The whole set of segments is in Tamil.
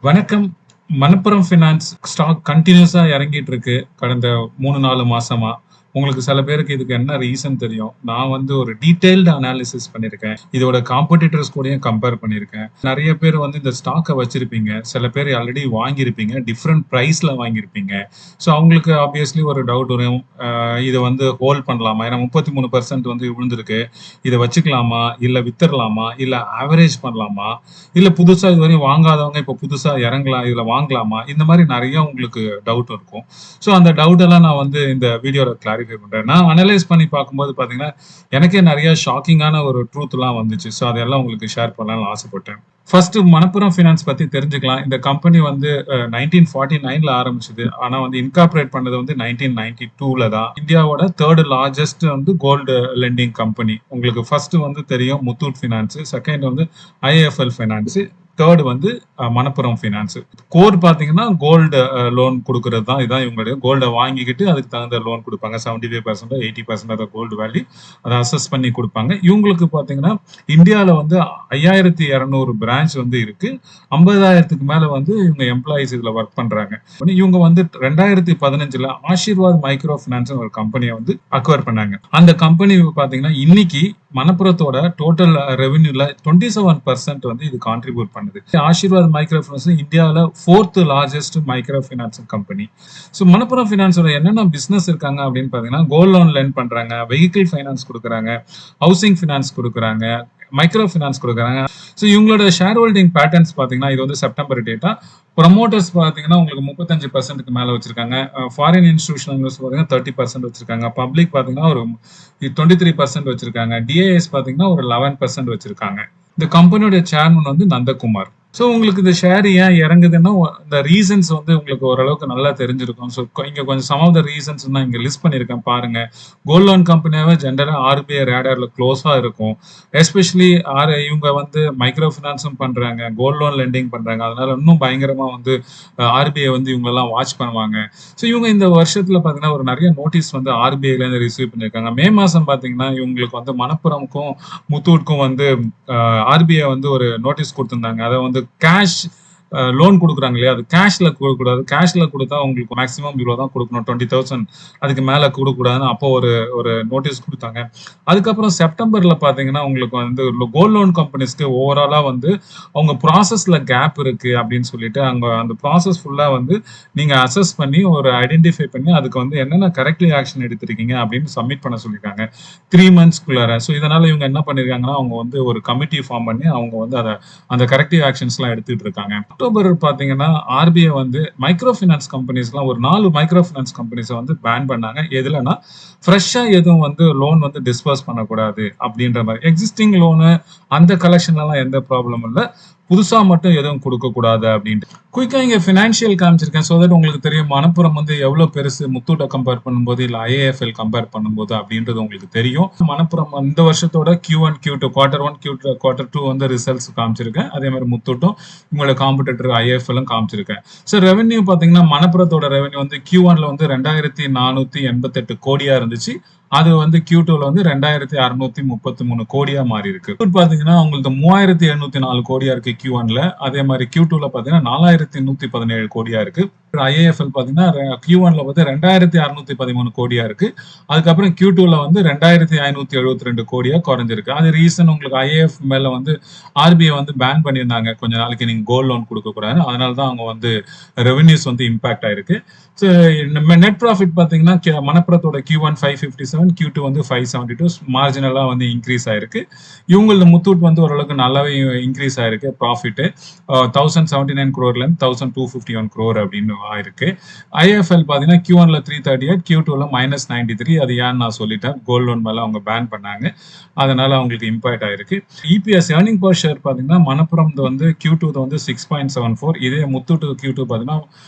வணக்கம். மணப்புரம் ஃபினான்ஸ் ஸ்டாக் கன்டினியூஸா இறங்கிட்டு இருக்கு. கடந்த 3, 4 மாசமா. உங்களுக்கு சில பேருக்கு இதுக்கு என்ன ரீசன் தெரியும். நான் ஒரு டீடைல்டு அனாலிசிஸ் பண்ணியிருக்கேன். இதோட காம்படிட்டர்ஸ் கூடயும் கம்பேர் பண்ணியிருக்கேன். நெறைய பேர் இந்த ஸ்டாக்க வச்சிருப்பீங்க. சில பேர் ஆல்ரெடி வாங்கியிருப்பீங்க. டிஃபரெண்ட் பிரைஸ்ல வாங்கியிருப்பீங்க. ஸோ அவங்களுக்கு ஆப்வியஸ்லி ஒரு டவுட் வரும். இத ஹோல்ட் பண்ணலாமா? ஏன்னா 33% விழுந்திருக்கு. இத வச்சுக்கலாமா? இல்ல வித்துறலாமா? இல்ல ஆவரேஜ் பண்ணலாமா? இல்ல புதுசா இதுவரையும் வாங்காதவங்க இப்ப புதுசா இறங்கலாம், இதுல வாங்கலாமா? இந்த மாரி நெறைய உங்களுக்கு டவுட் இருக்கும். ஸோ அந்த டவுட் எல்லாம் நான் இந்த வீடியோல கிளாரிஃபை பண்றேன். நான் அனலைஸ் பண்ணி பார்க்கும்போது பார்த்தீங்கன்னா, எனக்கே நெறைய ஷாக்கிங்கான ஒரு ட்ரூத்லாம் வந்துச்சு. ஸோ அதெல்லாம் உங்களுக்கு ஷேர் பண்ணலாம்னு ஆசைப்பட்டேன். ஃபர்ஸ்ட் மணப்புரம் ஃபினான்ஸ் பத்தி தெரிஞ்சுக்கலாம். இந்த கம்பெனி 1949ல ஆரம்பிச்சது. ஆனா இன்கார்ப்பரேட் பண்ணது 1992ல தான். இந்தியாவோட 3rd largest gold lending company. உங்களுக்கு ஃபர்ஸ்ட் தெரியும் Muthoot Finance, second IIFL Finance, third Manappuram Finance. Core பாத்தீங்கன்னா கோல்டு லோன் கொடுக்கறது தான். இதான் இவங்களுடைய கோல்டை வாங்கிக்கிட்டு அதுக்கு தகுந்த லோன் கொடுப்பாங்க. 75% 80% கோல்டு வேல்யூ அதை அசஸ் பண்ணி கொடுப்பாங்க. இவங்களுக்கு பாத்தீங்கன்னா இந்தியாவில 5200 பிரான்ச் இருக்கு. 50,000க்கு மேல இவங்க எம்ப்ளாயிஸ் இதுல ஒர்க் பண்றாங்க. இவங்க 2015ல ஆசீர்வாத் மைக்ரோ பினான்ஸ் ஒரு கம்பெனியை அக்வயர் பண்ணாங்க. அந்த கம்பெனி பாத்தீங்கன்னா இன்னைக்கு மணப்புரத்தோட டோட்டல் ரெவென்யூல 27% இது கான்ட்ரிபியூட் பண்ணுது. ஆசீர்வாத் மைக்ரோ பினான்ஸ் இந்தியாவில 4th largest micro finance company. So Manappuram பினான்ஸோட என்னென்ன பிசினஸ் இருக்காங்க அப்படின்னு பாத்தீங்கன்னா, கோல்ட் லோன் லெண்ட் பண்றாங்க, வெஹிக்கிள் ஃபைனான்ஸ் கொடுக்குறாங்க, ஹவுசிங் ஃபினான்ஸ் கொடுக்குறாங்க, மைக்ரோ ஃபினான்ஸ் கொடுக்குறாங்க. ஸோ இவங்களோட ஷேர் ஹோல்டிங் பேட்டர்ன்ஸ் பாத்தீங்கன்னா, இது செப்டம்பர் டேட்டா. ப்ரொமோட்டர்ஸ் பாத்தீங்கன்னா உங்களுக்கு 35%க்கு மேல வச்சிருக்காங்க. ஃபாரின் இன்ஸ்டிடியூஷனல் இன்வெஸ்டர்ஸ் பாத்தீங்கன்னா 30% வச்சிருக்காங்க. பப்ளிக் பாத்தீங்கன்னா ஒரு 23% வச்சிருக்காங்க. டிஐஎஸ் பாத்தீங்கன்னா ஒரு 11% வச்சிருக்காங்க. இந்த கம்பெனியோட சேர்மன் நந்தகுமார். ஸோ உங்களுக்கு இந்த ஷேர் ஏன் இறங்குதுன்னா, இந்த ரீசன்ஸ் உங்களுக்கு ஓரளவுக்கு நல்லா தெரிஞ்சிருக்கும். ஸோ இங்க கொஞ்சம் சம் ஆஃப் த ரீசன்ஸ் நான் இங்க லிஸ்ட் பண்ணியிருக்கேன் பாருங்க. கோல்ட் லோன் கம்பெனியாவே ஜென்ரலா ஆர்பிஐ ரேடார்ல க்ளோஸா இருக்கும். எஸ்பெஷலி இவங்க மைக்ரோ ஃபினான்ஸும் பண்றாங்க, கோல்ட் லோன் லெண்டிங் பண்றாங்க. அதனால இன்னும் பயங்கரமா ஆர்பிஐ இவங்க எல்லாம் வாட்ச் பண்ணுவாங்க. ஸோ இவங்க இந்த வருஷத்துல பாத்தீங்கன்னா ஒரு நிறைய நோட்டீஸ் ஆர்பிஐல இருந்து ரிசீவ் பண்ணிருக்காங்க. மே மாசம் பாத்தீங்கன்னா இவங்களுக்கு மணப்புரமுக்கும் முத்தூட்க்கும் ஆர்பிஐ ஒரு நோட்டீஸ் கொடுத்திருந்தாங்க. அதை கேஷ் லோன் கொடுக்குறாங்க இல்லையா, அது கேஷ்ல கொடுக்கக்கூடாது. கேஷ்ல கொடுத்தா உங்களுக்கு மேக்ஸிமம் இவ்வளவுதான் கொடுக்கணும், 20,000 அதுக்கு மேல கொடுக்கக்கூடாதுன்னு அப்போ ஒரு ஒரு நோட்டீஸ் கொடுத்தாங்க. அதுக்கப்புறம் செப்டம்பர்ல பாத்தீங்கன்னா உங்களுக்கு கோல்ட் லோன் கம்பெனிஸ்க்கு ஓவராலா அவங்க ப்ராசஸ்ல கேப் இருக்கு அப்படின்னு சொல்லிட்டு அங்க அந்த ப்ராசஸ் ஃபுல்லா நீங்க அசஸ் பண்ணி ஒரு ஐடென்டிஃபை பண்ணி அதுக்கு என்னென்ன கரெக்டிவ் ஆக்ஷன் எடுத்திருக்கீங்க அப்படின்னு சப்மிட் பண்ண சொல்லியிருக்காங்க 3 monthsக்குள்ளார. ஸோ இதனால இவங்க என்ன பண்ணிருக்காங்கன்னா, அவங்க ஒரு கமிட்டி ஃபார்ம் பண்ணி அவங்க அதை அந்த கரெக்டிவ் ஆக்ஷன்ஸ் எல்லாம் எடுத்துட்டு இருக்காங்க. அக்டோபர் பாத்தீங்கன்னா ஆர்பிஐ மைக்ரோ பினான்ஸ் கம்பெனிஸ்லாம் ஒரு 4 மைக்ரோ பினான்ஸ் கம்பெனிஸை பேன் பண்ணாங்க. எதுலன்னா, ஃப்ரெஷ்ஷா எதுவும் லோன் டிஸ்பர்ஸ் பண்ணக்கூடாது அப்படின்ற மாதிரி. எக்ஸிஸ்டிங் லோனு அந்த கலெக்ஷன்ல எல்லாம் எந்த ப்ராப்ளம் இல்லை, புதுசா மட்டும் எதுவும் கொடுக்க கூடாது அப்படின்ட்டு குயிக்கா இங்க பினான்சியல் காமிச்சிருக்கேன். சோ தட் உங்களுக்கு தெரியும் மணப்புரம் எவ்வளவு பெருசு முத்தூட்டை கம்பேர் பண்ணும்போது இல்ல ஐஏஎஃப்எல் கம்பேர் பண்ணும்போது அப்படின்றது உங்களுக்கு தெரியும். மணப்புரம் இந்த வருஷத்தோட Q1 Q2 Q1 Q2 Q2 results காமிச்சிருக்கேன். அதே மாதிரி முத்தூட்டும் உங்களோட காம்படிட்டர் ஐஏஎஃப்எல்லும் காமிச்சிருக்கேன். ஸோ ரெவென்யூ பாத்தீங்கன்னா மணப்புரத்தோட ரெவென்யூ Q1ல 2438 கோடியா இருந்துச்சு. அது Q2ல 2633 கோடியா மாறி இருக்கு. பாத்தீங்கன்னா உங்களுக்கு 3704 கோடியா இருக்கு Q1ல. அதே மாதிரி Q2ல பாத்தீங்கன்னா 4117 கோடியா இருக்கு. ஐஏஎஃப்எல் பாத்தீங்கன்னா Q1ல 2613 கோடியா இருக்கு. அதுக்கப்புறம் Q2ல 2572 கோடியா குறைஞ்சிருக்கு. அது ரீசன் உங்களுக்கு ஐஏஎஃப் மேல ஆர்பிஐ பேன் பண்ணியிருந்தாங்க கொஞ்ச நாளைக்கு, நீங்க கோல்ட் லோன் கொடுக்க கூடாது. அதனாலதான் அவங்க ரெவென்யூஸ் இம்பாக்ட் ஆயிருக்கு. நெட் ப்ராஃபிட் பாத்தீங்கன்னா மணப்புரத்தோட Q1 557, Q2 572, மார்ஜினலா இன்க்ரீஸ் ஆயிருக்கு. இவங்களது முத்தூட் ஓரளவுக்கு நல்லாவே இன்க்ரீஸ் ஆயிருக்கு. ப்ராஃபிட் 1079 crore 1251 crore அப்படின்னு ஆயிருக்கு. ஐஎஃப்எல் பாத்தீங்கன்னா Q1ல 338, Q2ல -93. அது ஏன்னு நான் சொல்லிட்டேன், கோல்ட் லோன் மேல அவங்க பேன் பண்ணாங்க, அதனால அவங்களுக்கு இம்பாக்ட் ஆயிருக்கு. இபிஎஸ் ஏர்னிங் பர் ஷேர் பாத்தீங்கன்னா மணப்புரம் Q2 6.74, இதே முத்தூட் Q2 பாத்தீங்கன்னா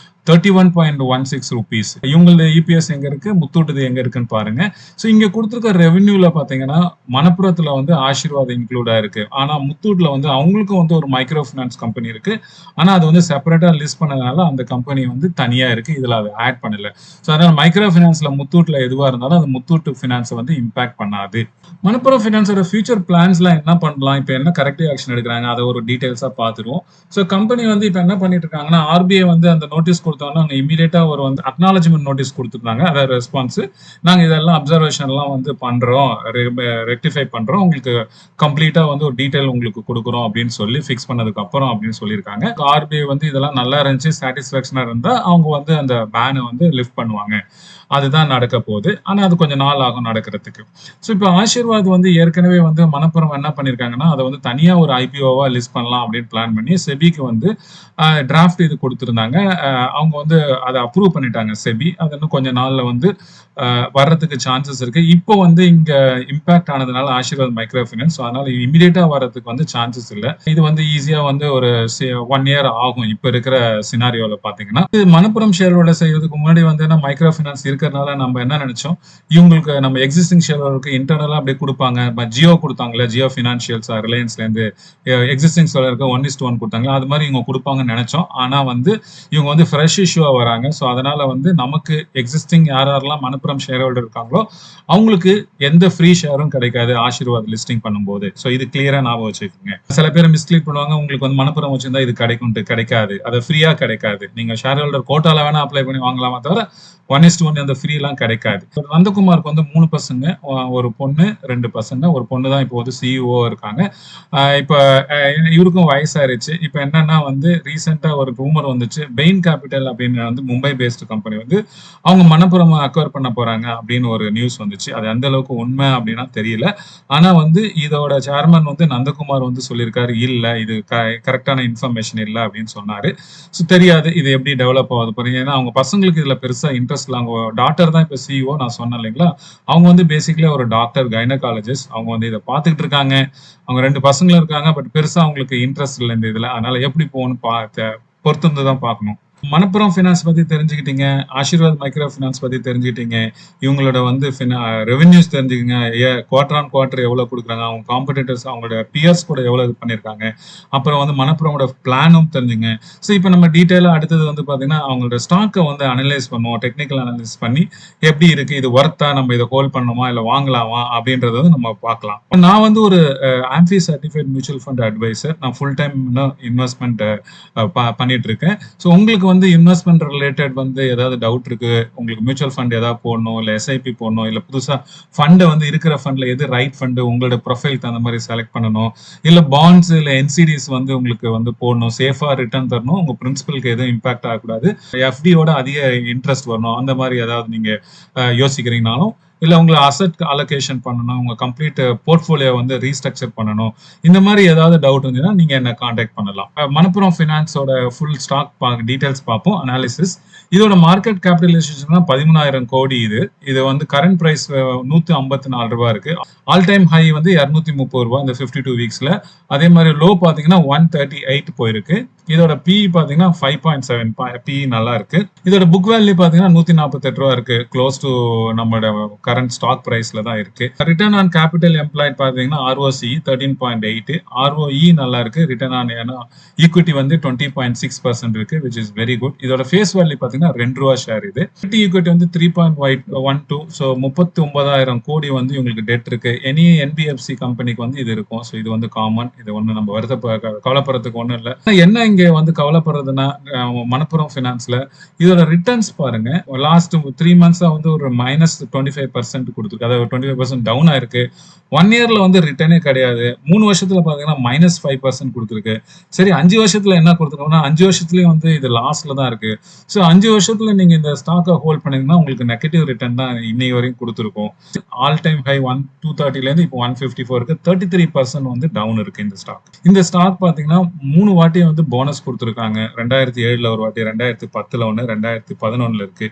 ₹31.16. இவங்களோட இபிஎஸ் எங்க இருக்கு, முத்தூட்டுது எங்க இருக்குன்னு பாருங்க. ஸோ இங்க கொடுத்துருக்க ரெவென்யூல பாத்தீங்கன்னா மணப்புரத்துல வந்து ஆசீர்வாத் இன்க்ளூட் ஆயிருக்கு. ஆனா முத்தூட்ல வந்து அவங்களுக்கும் வந்து ஒரு மைக்ரோ ஃபினான்ஸ் கம்பெனி இருக்கு. ஆனா அது வந்து செப்பரேட்டா லிஸ்ட் பண்ணதுனால அந்த கம்பெனி வந்து தனியா இருக்கு. இதுல அதை ஆட் பண்ணல. ஸோ அதனால மைக்ரோ ஃபினான்ஸ்ல முத்தூட்ல எதுவா இருந்தாலும் அது முத்தூட் ஃபினான்ஸை வந்து இம்பாக்ட் பண்ணாது. மணப்புரம் ஃபினான்ஸோட ஃபியூச்சர் பிளான்ஸ்லாம் என்ன பண்ணலாம், இப்போ என்ன கரெக்டிவ் ஆக்ஷன் எடுக்கிறாங்க, அதை ஒரு டீடைல்ஸா பார்த்துருவோம். ஸோ கம்பெனி வந்து இப்போ என்ன பண்ணிட்டு இருக்காங்கன்னா, ஆர்பிஐ வந்து அந்த நோட்டீஸ் கொடுத்தோன்னா அவங்க இமீடியட்டா ஒரு வந்து அக்னாலஜ்மெண்ட் நோட்டீஸ் கொடுத்துருந்தாங்க. அதை ரெஸ்பான்ஸ் நாங்கள் இதெல்லாம் அப்சர்வேஷன்லாம் வந்து பண்றோம், ரெக்டிஃபை பண்றோம், உங்களுக்கு கம்ப்ளீட்டா வந்து ஒரு டீடைல் உங்களுக்கு கொடுக்குறோம் அப்படின்னு சொல்லி ஃபிக்ஸ் பண்ணதுக்கு அப்புறம் அப்படின்னு சொல்லியிருக்காங்க. ஆர்பிஐ வந்து இதெல்லாம் நல்லா இருந்துச்சு, சாட்டிஸ்ஃபேக்ஷனா இருந்தா அவங்க வந்து அந்த பேனை வந்து லிஃப்ட் பண்ணுவாங்க. அதுதான் நடக்க போகுது. ஆனா அது கொஞ்சம் நாள் ஆகும் நடக்கிறதுக்கு. ஸோ இப்போ ஆசீர்வாத் வந்து ஏற்கனவே வந்து மணப்புரம் என்ன பண்ணியிருக்காங்கன்னா, அதை வந்து தனியா ஒரு ஐபிஓவா லிஸ்ட் பண்ணலாம் அப்படின்னு பிளான் பண்ணி செபிக்கு வந்து டிராஃப்ட் இது கொடுத்துருந்தாங்க. அவங்க வந்து அதை அப்ரூவ் பண்ணிட்டாங்க செபி. அது இன்னும் கொஞ்ச நாள்ல வந்து வர்றதுக்கு சான்சஸ் இருக்கு. இப்போ வந்து இங்க இம்பாக்ட் ஆனதுனால ஆசீர்வாத் மைக்ரோ ஃபைனான்ஸ், அதனால இமீடியட்டா வர்றதுக்கு வந்து சான்சஸ் இல்ல. இது வந்து ஈஸியா வந்து ஒரு 1 இயர் ஆகும் இப்ப இருக்கிற சினாரியோல பாத்தீங்கன்னா. இது மணப்புரம் ஷேர் ஹோல்டர் செய்யறதுக்கு முன்னாடி வந்து மைக்ரோ ஃபைனான்ஸ் இருக்கிறதுனால நம்ம என்ன நினைச்சோம், இவங்களுக்கு நம்ம எக்ஸிஸ்டிங் ஷேர் ஹோல்டருக்கு இன்டர்னலா அப்படியே கொடுப்பாங்க. ஜியோ கொடுத்தாங்கல்ல, ஜியோ ஃபினான்ஷியல்ஸ் ரிலையன்ஸ்ல இருந்து எக்ஸிஸ்டிங் ஷேர் ஹோல்டருக்கு 1:1 கொடுத்தாங்க. அது மாதிரி இவங்க கொடுப்பாங்கன்னு நினைச்சோம். ஆனா வந்து இவங்க வந்து ஃப்ரெஷ் இஷ்யூவா வராங்க. ஸோ அதனால வந்து நமக்கு எக்ஸிஸ்டிங் யாரெல்லாம் மணப்புரம் ஷேர் ஹோல்டர் இருக்காங்களோ அவங்களுக்கு எந்த ஃப்ரீ ஷேரும் கிடைக்காது ஆசீர்வாத் லிஸ்டிங் பண்ணும்போது. ஸோ இது கிளியரா ஞாபகம் வச்சுக்கோங்க. சில பேர் மிஸ்லீட் பண்ணுவாங்க, உங்களுக்கு வந்து மணப்புரம் வச்சிருந்தா இது கிடைக்காது, அது ஃப்ரீயா கிடைக்காது. நீங்க ஷேர் ஹோல்டர் கோட்டால வேணா அப்ளை பண்ணி வாங்கலாமா தவிர 1:1 அந்த ஃப்ரீ எல்லாம் கிடைக்காது. நந்தகுமாருக்கு வந்து 3 பசங்க, ஒரு பொண்ணு, 2 பசங்க. ஒரு பொண்ணு தான் இப்போ வந்து சிஇஓ இருக்காங்க. இப்ப இவருக்கும் வயசாயிருச்சு. இப்ப என்னன்னா வந்து ரீசெண்டா ஒரு ரூமர் வந்துச்சு, பெயின் கேபிட்டல் அப்படின்னு வந்து மும்பை பேஸ்டு கம்பெனி வந்து அவங்க மணப்புரம் அக்வயர் பண்ண போறாங்க அப்படின்னு ஒரு நியூஸ் வந்துச்சு. அது எந்த அளவுக்கு உண்மை அப்படின்னா தெரியல. ஆனா வந்து இதோட சேர்மன் வந்து நந்தகுமார் வந்து சொல்லியிருக்காரு, இல்ல இது கரெக்டான இன்ஃபர்மேஷன் இல்ல அப்படின்னு சொன்னாரு. ஸோ தெரியாது இது எப்படி டெவலப் ஆகுது பாருங்க. ஏன்னா அவங்க பசங்களுக்கு இதுல பெருசா இன்ட்ரெஸ்ட் இல்லை. அவங்க டாக்டர் தான் இப்ப சிஇஓ நான் சொன்னேன் இல்லைங்களா. அவங்க வந்து பேசிக்கலி ஒரு டாக்டர், கைனகாலஜிஸ்ட். அவங்க வந்து இதை பார்த்துக்கிட்டு இருக்காங்க. அவங்க 2 பசங்களும் இருக்காங்க. பட் பெருசா அவங்களுக்கு இன்ட்ரெஸ்ட் இல்லை இந்த இதுல. அதனால எப்படி போகணும்னு பொறுத்து தான் பார்க்கணும். மணப்புரம் ஃபினான்ஸ் பத்தி தெரிஞ்சுக்கிட்டீங்க, ஆசீர்வாத் மைக்ரோ ஃபினான்ஸ் பத்தி தெரிஞ்சுக்கிட்டீங்க, இவங்களோட வந்து ரெவென்யூஸ் தெரிஞ்சுக்கிங்க, குவார்டர் ஆன் குவார்டர் எவ்வளவு கொடுக்குறாங்க, அவங்க காம்படிட்டர்ஸ் அவங்களோட பியர்ஸ் கூட எவ்வளவு இது பண்ணியிருக்காங்க, அப்புறம் வந்து மணப்புரமோட பிளானும் தெரிஞ்சுங்க. ஸோ இப்போ நம்ம டீட்டெயிலாக அடுத்தது வந்து பார்த்தீங்கன்னா அவங்களோட ஸ்டாக்கை வந்து அனலைஸ் பண்ணுவோம், டெக்னிக்கல் அனலைஸ் பண்ணி எப்படி இருக்கு, இது ஒர்த்தா, நம்ம இதை ஹோல்ட் பண்ணணுமா இல்லை வாங்கலாமா அப்படின்றத வந்து நம்ம பார்க்கலாம். நான் வந்து ஒரு ஆம்பி சர்டிஃபைட் மியூச்சுவல் ஃபண்ட் அட்வைசர். நான் ஃபுல் டைம் இன்வெஸ்ட்மெண்ட் பண்ணிட்டு இருக்கேன். ஸோ உங்களுக்கு வந்து இன்வெஸ்ட்மெண்ட் ரிலேட்டட் வந்து ஏதாவது டவுட் இருக்கு, உங்களுக்கு மியூச்சுவல் ஃபண்ட் ஏதாவது போடணும், இல்லை எஸ்ஐபி போடணும், இல்லை புதுசா ஃபண்டை வந்து இருக்கிற ஃபண்ட்ல எது ரைட் ஃபண்டு உங்களோட ப்ரொஃபைலுக்கு அந்த மாதிரி செலக்ட் பண்ணணும், இல்லை பாண்ட்ஸ் இல்லை என்சிடிஸ் வந்து உங்களுக்கு வந்து போடணும், சேஃபா ரிட்டர்ன் தரணும், உங்க பிரின்சிபலுக்கு எதுவும் இம்பாக்ட் ஆகக்கூடாது, எஃப்டியோட அதிக இன்ட்ரெஸ்ட் வரணும், அந்த மாதிரி ஏதாவது நீங்க யோசிக்கிறீங்கனாலும், இல்லை உங்களை அசெட் அலோகேஷன் பண்ணணும், உங்க கம்ப்ளீட் போர்ட்ஃபோலியோ வந்து ரீஸ்ட்ரக்சர் பண்ணணும், இந்த மாதிரி ஏதாவது டவுட் இருந்ததுன்னா நீங்க என்ன காண்டாக்ட் பண்ணலாம். மணப்புரம் ஃபினான்ஸோட ஃபுல் ஸ்டாக் டீடைல்ஸ் பார்ப்போம், அனாலிசிஸ். இதோட மார்க்கெட் கேபிட்டலைசேஷன் 13,000 கோடி. இது வந்து கரண்ட் பிரைஸ் ₹154 இருக்கு. ஆல் டைம் ஹை வந்து ₹230 இந்த 52 வீக்ஸ்ல. அதே மாதிரி லோ பாத்தீங்கன்னா 138 போயிருக்கு. இதோட பிஇ பாத்தீங்கன்னா 5.7 பிஇ நல்லா இருக்கு. இதோட புக் வேல்யூ பாத்தீங்கன்னா ₹148 இருக்கு, க்ளோஸ் டு நம்மளோட கரண்ட் ஸ்டாக் பிரைஸ்ல தான் இருக்கு. ரிட்டர்ன் ஆன் கேபிட்டல் எம்ப்ளாய்ட் பாத்தீங்கன்னா ROCE 13.8, ROE நல்லா இருக்கு. ரிட்டர்ன் ஆன் ஈக்விட்டி வந்து 20.6% இருக்கு, which is very good. இதோட ஃபேஸ் வேல்யூ பாத்தீங்கன்னா ₹2 ஷேர். இது ஈக்விட்டி வந்து 3.12. ஸோ 39,000 கோடி வந்து இவங்களுக்கு டெட் இருக்கு. எனி என்பிஎஃப்சி கம்பெனிக்கு வந்து இது இருக்கும். ஸோ இது வந்து காமன். இது ஒண்ணு நம்ம கவலைப்படுறதுக்கு ஒண்ணும் இல்லை. என்ன இங்க வந்து கவலைப்படுறதுன்னா மணப்புரம் ஃபினான்ஸ்ல இதோட ரிட்டர்ன்ஸ் பாருங்க, லாஸ்ட் 3 மந்த்ஸா வந்து ஒரு -25% கொடுத்துருக்கு. அதாவது 25% டவுன் ஆயிருக்கு. 1 இயர்ல வந்து ரிட்டர்னே கிடையாது. 3 வருஷத்துல பாத்தீங்கன்னா -5% கொடுத்துருக்கு. சரி 5 வருஷத்துல என்ன கொடுத்துருக்கோம்னா 5 வருஷத்துலயும் வந்து இது லாஸ்ட்ல தான் இருக்கு. ஸோ 5 வருஷத்துல நீங்க இந்த ஸ்டாக்கை ஹோல்ட் பண்ணீங்கன்னா உங்களுக்கு நெகட்டிவ் ரிட்டர்ன் தான் இன்னைக்கு வரைக்கும் கொடுத்துருக்கோம். ஆல் டைம் ஹை 230ல இருந்து இப்போ 154 இருக்கு. 33% வந்து டவுன் இருக்கு இந்த ஸ்டாக். இந்த ஸ்டாக் பாத்தீங்கன்னா 3 வாட்டி வந்து போனஸ் கொடுத்துருக்காங்க. 2007ல ஒரு வாட்டி, 2010ல ஒன்று, 2011ல இருக்கு.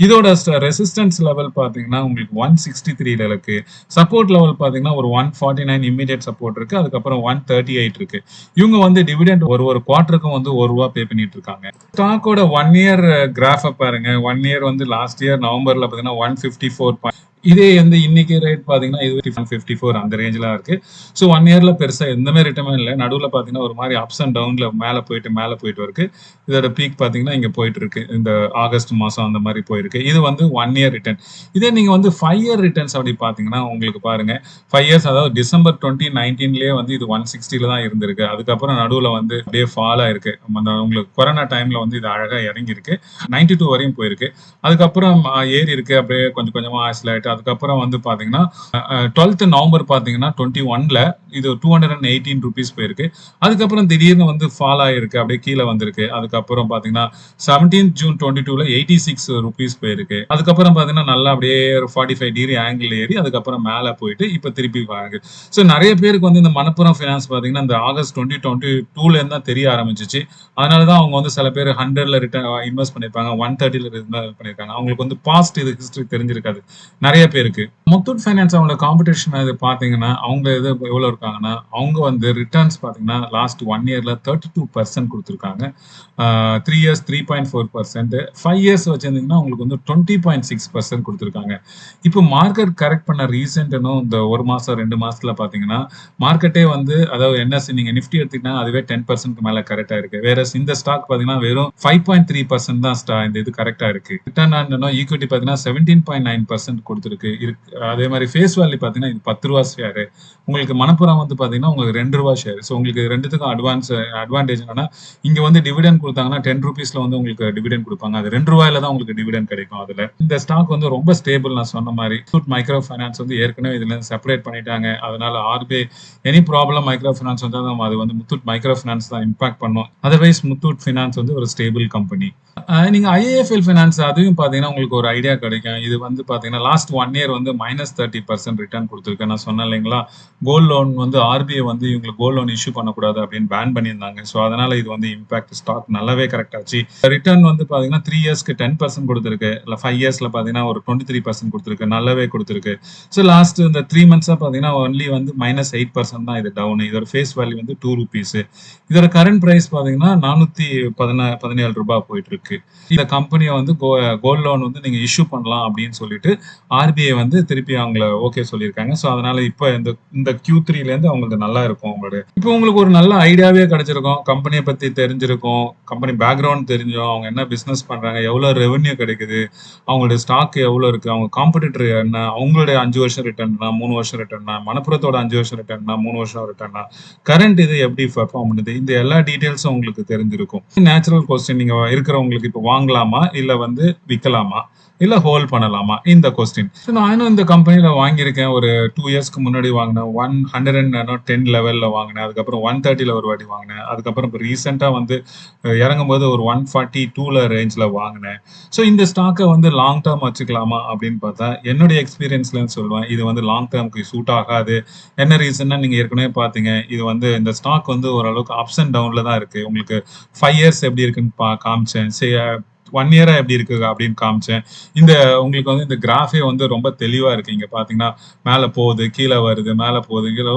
இதோட ரெசிஸ்டன்ஸ் லெவல் பாத்தீங்கன்னா உங்களுக்கு 163ல இருக்கு. சப்போர்ட் லெவல் பாத்தீங்கன்னா ஒரு 149 இமீடியட் சப்போர்ட் இருக்கு. அதுக்கப்புறம் 138 இருக்கு. இவங்க வந்து டிவிடெண்ட் ஒரு குவார்டருக்கும் வந்து ₹1 பே பண்ணிட்டு இருக்காங்க. ஸ்டாக்கோட 1 இயர் கிராஃப பாருங்க. 1 இயர் வந்து லாஸ்ட் இயர் நவம்பர்ல பார்த்தீங்கன்னா 154. இதே வந்து இன்னைக்கு ரேட் பார்த்தீங்கன்னா இது 154 அந்த ரேஞ்சில இருக்கு. ஸோ 1 இயர்ல பெருசா எந்தமே ரிட்டர்னும் இல்ல. நடுவுல பார்த்தீங்கன்னா ஒரு மாரி அப்ஸ் அண்ட் டவுன்ல மேல போயிட்டு இருக்கு. இதோட பீக் பார்த்தீங்கன்னா இங்க போயிட்டு இருக்கு. இந்த ஆகஸ்ட் மாசம் அந்த மாரி போயிருக்கு. இது வந்து 1 இயர் ரிட்டர்ன். இதே நீங்க வந்து 5 இயர் ரிட்டர்ன்ஸ் அப்படி பார்த்தீங்கன்னா உங்களுக்கு பாருங்க 5 இயர்ஸ் அதாவது டிசம்பர் 2019லயே வந்து இது 160ல தான் இருந்திருக்கு. அதுக்கப்புறம் நடுவுல வந்து அப்படியே ஃபால் ஆயிருக்கு. உங்களுக்கு கொரோனா டைம்ல வந்து இது அழகா இறங்கியிருக்கு. 92 வரையும் போயிருக்கு. அதுக்கப்புறம் ஏறி இருக்கு. அப்படியே கொஞ்சம் கொஞ்சமா ஆசில் ஆயிட்டு அதுக்கப்புறம் வந்து பாத்தீங்கன்னா 12th நவம்பர் பாத்தீங்கன்னா 21ல இது 218 rupees போயிருக்கு. அதுக்கப்புறம் திடீர்னு வந்து ஃபால் ஆயிருக்கு. அப்படியே கீழே வந்திருக்கு. அதுக்கப்புறம் பாத்தீங்கன்னா 17th June 22ல 86 rupees போயிருக்கு. அதுக்கப்புறம் பாத்தீங்கன்னா நல்லா அப்படியே 45 டிகிரி ஆங்கிள் ஏறி அதுக்கப்புறம் மேல போயிட்டு இப்ப திருப்பி வாங்க. ஸோ நிறைய பேருக்கு வந்து இந்த மணப்புரம் ஃபைனான்ஸ் பாத்தீங்கன்னா இந்த ஆகஸ்ட் 2022ல இருந்து தான் தெரிய ஆரம்பிச்சிச்சு. அதனாலதான் அவங்க வந்து சில பேர் 100ல ரிட்டர்ன் இன்வெஸ்ட் பண்ணிருப்பாங்க, 130ல இன்வெஸ்ட் பண்ணிருக்காங்க. அவங்களுக்கு வந்து பாஸ்ட் இது ஹிஸ்டரி தெரிஞ்சிருக்காது நிறைய பேருக்கு. முத்தூட் ஃபைனான்ஸ் அவங்களோட காம்படிஷன் இது பாத்தீங்கன்னா அவங்க இது எவ்வளவு இருக்காங்கன்னா அவங்க வந்து ரிட்டர்ன்ஸ் பாத்தீங்கன்னா லாஸ்ட் 1 இயர்ல 32% கொடுத்துருக்காங்க. 3 இயர்ஸ் 3.4%, 5 இயர்ஸ் வச்சிருந்தீங்கன்னா உங்களுக்கு வந்து 20.6% கொடுத்துருக்காங்க. இப்போ மார்க்கெட் கரெக்ட் பண்ண ரீசெண்ட் இந்த ஒரு மாசம் 2 மாசத்துல பாத்தீங்கன்னா மார்க்கெட்டே வந்து அதாவது என்எஸ்சி நீங்க நிஃப்டி எடுத்தீங்கன்னா அதுவே 10% மேல கரெக்டா இருக்கு. வேற இந்த ஸ்டாக் பாத்தீங்கன்னா வெறும் 5.3% தான் இந்த இது கரெக்டா இருக்கு. ரிட்டர்ன் ஆன் ஈக்விட்டி பாத்தீங்கன்னா 17.9% கொடுத்துருக்கு. அதே மாதிரி ஃபேஸ் வேல்யூ பாத்தீங்கன்னா இது 10 ரூபா ஷேர். உங்களுக்கு மணப்புரம் வந்து பாத்தீங்கன்னா உங்களுக்கு 2 ரூபா ஷேர். ஸோ உங்களுக்கு ரெண்டுத்துக்கும் அட்வான்டேஜ் என்னன்னா இங்க வந்து டிவிடெண்ட் கொடுத்தாங்கன்னா 10 ரூபீஸ்ல வந்து உங்களுக்கு டிவிடெண்ட் கொடுப்பாங்க. அது 2 ரூபாயில தான் உங்களுக்கு டிவிடெண்ட் கிடைக்கும். அதுல இந்த ஸ்டாக் வந்து ரொம்ப ஸ்டேபிள். நான் சொன்ன மாதிரி முத்தூட் மைக்ரோ ஃபைனான்ஸ் வந்து ஏற்கனவே இதுல இருந்து செப்பரேட் பண்ணிட்டாங்க. அதனால RBI any problem micro finance வந்து அது வந்து முத்தூட் மைக்ரோ ஃபைனான்ஸ் தான் இம்பாக்ட் பண்ணும். அதர்வைஸ் முத்தூட் ஃபைனான்ஸ் வந்து ஒரு ஸ்டேபிள் கம்பெனி. நீங்க ஐஏஎஃப்எல் ஃபைனான்ஸ் அதையும் பாத்தீங்கன்னா உங்களுக்கு ஒரு ஐடியா கிடைக்கும். இது வந்து பாத்தீங்கன்னா லாஸ்ட் 1 இயர் வந்து -30% ரிட்டர்ன் கொடுத்துருக்கு. நான் சொன்னேன் இல்லைங்களா, கோல்ட் லோன் வந்து ஆர்பிஐ வந்து இவங்களுக்கு கோல்ட் லோன் இஷ்யூ பண்ணக்கூடாது அப்படின்னு பேன் பண்ணியிருந்தாங்க. ஸோ அதனால இது வந்து இம்பாக்ட் ஸ்டாக் நல்லாவே கரெக்ட் ஆச்சு. ரிட்டர்ன் வந்து பாத்தீங்கன்னா 3 இயர்ஸ்க்கு 10% கொடுத்துருக்கு. இல்ல 5 இயர்ஸ்ல பாத்தீங்கன்னா ஒரு 23% கொடுத்துருக்கு. நல்லாவே கொடுத்துருக்கு. ஸோ லாஸ்ட் இந்த 3 மந்த்ஸா பாத்தீங்கன்னா ஒன்லி வந்து -8% தான் இது டவுன். இதோட ஃபேஸ் வேல்யூ வந்து 2 rupees. இதோட கரண்ட் பிரைஸ் பாத்தீங்கன்னா 417 ரூபாய் போயிட்டு இருக்கு. இந்த கம்பெனியை வந்து கோல்ட் லோன் வந்து நீங்க இஷ்யூ பண்ணலாம் அப்படின்னு சொல்லிட்டு ஆர்பிஐ வந்து திருப்பி அவங்கள ஓகே சொல்லியிருக்காங்க. ஸோ அதனால இப்போ இந்த Q3ல இருந்து அவங்களுக்கு நல்லா இருக்கும். இப்போ உங்களுக்கு ஒரு நல்ல ஐடியாவே கிடைச்சிருக்கும். கம்பெனியை பத்தி தெரிஞ்சிருக்கும், கம்பெனி பேக்ரவுண்ட் தெரிஞ்சோம், அவங்க என்ன பிசினஸ் பண்றாங்க, எவ்வளவு ரெவென்யூ கிடைக்குது, அவங்களுடைய ஸ்டாக் எவ்வளவு இருக்கு, அவங்க காம்படிட்டர் என்ன, அவங்களுடைய 5 வருஷம் ரிட்டர்னா 3 வருஷம் ரிட்டர்னா, மணப்புரத்தோட 5 வருஷம் ரிட்டர்னா 3 வருஷம் ரிட்டர்னா, கரண்ட் இது எப்படி பெர்ஃபார்ம் பண்ணுது, இந்த எல்லா டீடைல்ஸும் உங்களுக்கு தெரிஞ்சிருக்கும். நேச்சுரல் கொஸ்டின் நீங்க இருக்கிறவங்களுக்கு இப்போ வாங்கலாமா இல்ல வந்து விற்கலாமா இல்ல ஹோல்ட் பண்ணலாமா இந்த கொஸ்டின். நானும் இந்த கம்பெனில வாங்கியிருக்கேன். ஒரு 2 இயர்ஸ்க்கு முன்னாடி வாங்கினேன். 110 லெவல்ல வாங்கினேன். அதுக்கப்புறம் 130ல ஒரு வாட்டி வாங்கினேன். அதுக்கப்புறம் இப்போ ரீசெண்டா வந்து இறங்கும் போது ஒரு 142ல ரேஞ்ச்ல வாங்கினேன். ஸோ இந்த ஸ்டாக்கை வந்து லாங் டேர்ம் வச்சுக்கலாமா அப்படின்னு பார்த்தா என்னுடைய எக்ஸ்பீரியன்ஸ்ல சொல்லுவேன் இது வந்து லாங் டேர்முக்கு சூட் ஆகாது. என்ன ரீசன்னா நீங்க ஏற்கனவே பாத்தீங்க இது வந்து இந்த ஸ்டாக் வந்து ஓரளவுக்கு அப்ஸ் அண்ட் டவுன்ல தான் இருக்கு. உங்களுக்கு 5 இயர்ஸ் எப்படி இருக்குன்னு காமிச்சேன். 1 இயரா எப்படி இருக்கு அப்படின்னு காமிச்சேன். இந்த உங்களுக்கு வந்து இந்த கிராஃபே வந்து ரொம்ப தெளிவா இருக்கு. இங்க பாத்தீங்கன்னா மேல போகுது, கீழே வருது, மேல போகுது, கீழே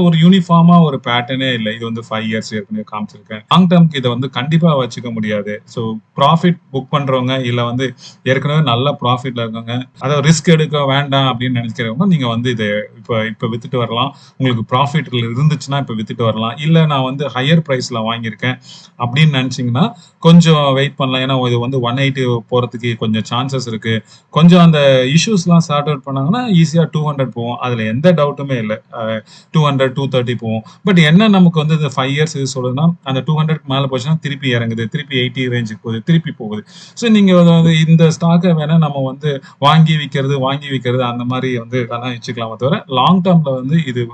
ஒரு யூனிஃபார்மா ஒரு பேட்டர்னே இல்லை. இது வந்து 5 இயர்ஸ் ஏற்கனவே காமிச்சிருக்கேன். லாங் டேர்ம்க்கு இதை வந்து கண்டிப்பா வச்சுக்க முடியாது. ஸோ ப்ராஃபிட் புக் பண்றவங்க இல்ல வந்து ஏற்கனவே நல்ல ப்ராஃபிட்ல இருக்கவங்க, அதாவது ரிஸ்க் எடுக்க வேண்டாம் அப்படின்னு நினைக்கிறவங்க நீங்க வந்து இதை இப்ப வித்துட்டு வரலாம். உங்களுக்கு ப்ராஃபிட் இருந்துச்சுன்னா இப்ப வித்துட்டு வரலாம். இல்ல நான் வந்து ஹையர் பிரைஸ்ல வாங்கியிருக்கேன் அப்படின்னு நினைச்சீங்கன்னா கொஞ்சம் வெயிட் பண்ணலாம். ஏன்னா இது வந்து 180 போறதுக்கு கொஞ்சம் சான்சஸ் இருக்கு. கொஞ்சம் அந்த இஷ்யூஸ்லாம் சார்ட் அவுட் பண்ணாங்கன்னா ஈஸியா 200 போகும். அதுல எந்த டவுட்டுமே இல்லை. 200 230 போகும். பட் என்ன நமக்கு வந்து இந்த 5 இயர்ஸ் இது சொல்லுதுன்னா அந்த 200 மேல போச்சுன்னா திருப்பி இறங்குது, திருப்பி 80 ரேஞ்சுக்கு போகுது, திருப்பி போகுது. ஸோ நீங்க இந்த ஸ்டாக்கை வேணா நம்ம வந்து வாங்கி விற்கிறது அந்த மாதிரி வந்து வேணா வச்சுக்கலாமே தவிர லாங் டேர்ம்ல வந்து இது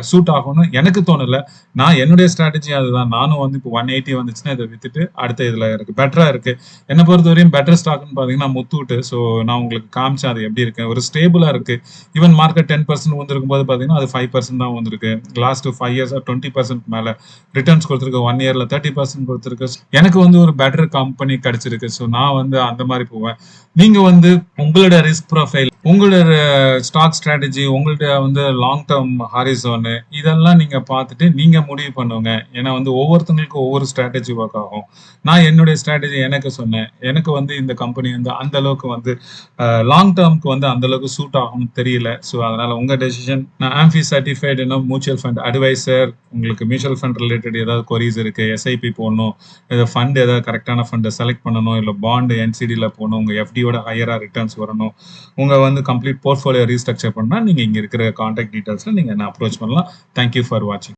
சூட் ஆகும்னு எனக்கு தோணல. நான் என்னுடைய ஸ்ட்ராட்டஜி அதுதான். நானும் வந்து இப்போ 180 வந்துச்சுன்னா இதை வித்துட்டு அடுத்த இதுல எனக்கு பெட்டரா இருக்கு. என்ன பொறுத்தவரையும் பெட்டர் ஸ்டாக்னு பாத்தீங்கன்னா முத்தூட்டு. ஸோ நான் உங்களுக்கு காமிச்சேன் அது எப்படி இருக்கு. ஒரு ஸ்டேபிளா இருக்கு. ஈவன் மார்க்கெட் 10% வந்திருக்கும் போது பாத்தீங்கன்னா அது 5% தான் வந்திருக்கு. லாஸ்ட் 5 இயர்ஸ் 20% மேல ரிட்டர்ன்ஸ் கொடுத்துருக்கு. 1 இயர்ல 30% கொடுத்துருக்கு. எனக்கு வந்து ஒரு பெட்டர் கம்பெனி கிடைச்சிருக்கு. ஸோ நான் வந்து அந்த மாதிரி போவேன். நீங்க வந்து உங்களோட ரிஸ்க் ப்ரொஃபைல் உங்களோட ஸ்டாக் ஸ்ட்ராட்டஜி, உங்கள்ட்ட வந்து லாங் டெர்ம் ஹாரிசான் இதெல்லாம் நீங்க பார்த்துட்டு நீங்க முடிவு பண்ணுங்க. ஏன்னா வந்து ஒவ்வொருத்தவங்களுக்கும் ஒவ்வொரு ஸ்ட்ராட்டஜி ஒர்க் ஆகும். நான் என்னுடைய ஸ்ட்ராட்டஜி எனக்கு சொன்னேன். எனக்கு வந்து இந்த கம்பெனி வந்து அந்த அளவுக்கு வந்து லாங் டெர்ம்க்கு வந்து அந்த அளவுக்கு சூட் ஆகும்னு தெரியல. ஸோ அதனால உங்க டெசிஷன். நான் ஆம்பி சர்டிஃபைடு மியூச்சுவல் ஃபண்ட் அட்வைசர். உங்களுக்கு மியூச்சுவல் ஃபண்ட் ரிலேட்டட் ஏதாவது கொரீஸ் இருக்கு, எஸ்ஐபி போடணும், ஃபண்ட் ஏதாவது கரெக்டான ஃபண்டை செலக்ட் பண்ணணும், இல்லை பாண்டு என்சிடியில் போகணும், உங்க எஃப்டியோட ஹையரா ரிட்டர்ன்ஸ் வரணும், உங்க வந்து கம்ப்ளீட் போர்ட்ஃபோலியோ ரீஸ்ட்ரக்சர் பண்ணா நீங்க இங்க இருக்கிற கான்டாக்ட் டீடைல்ஸ்ல நீங்க என்ன அப்ரோச் பண்ணலாம். தேங்க்யூ ஃபார் வாட்சிங்.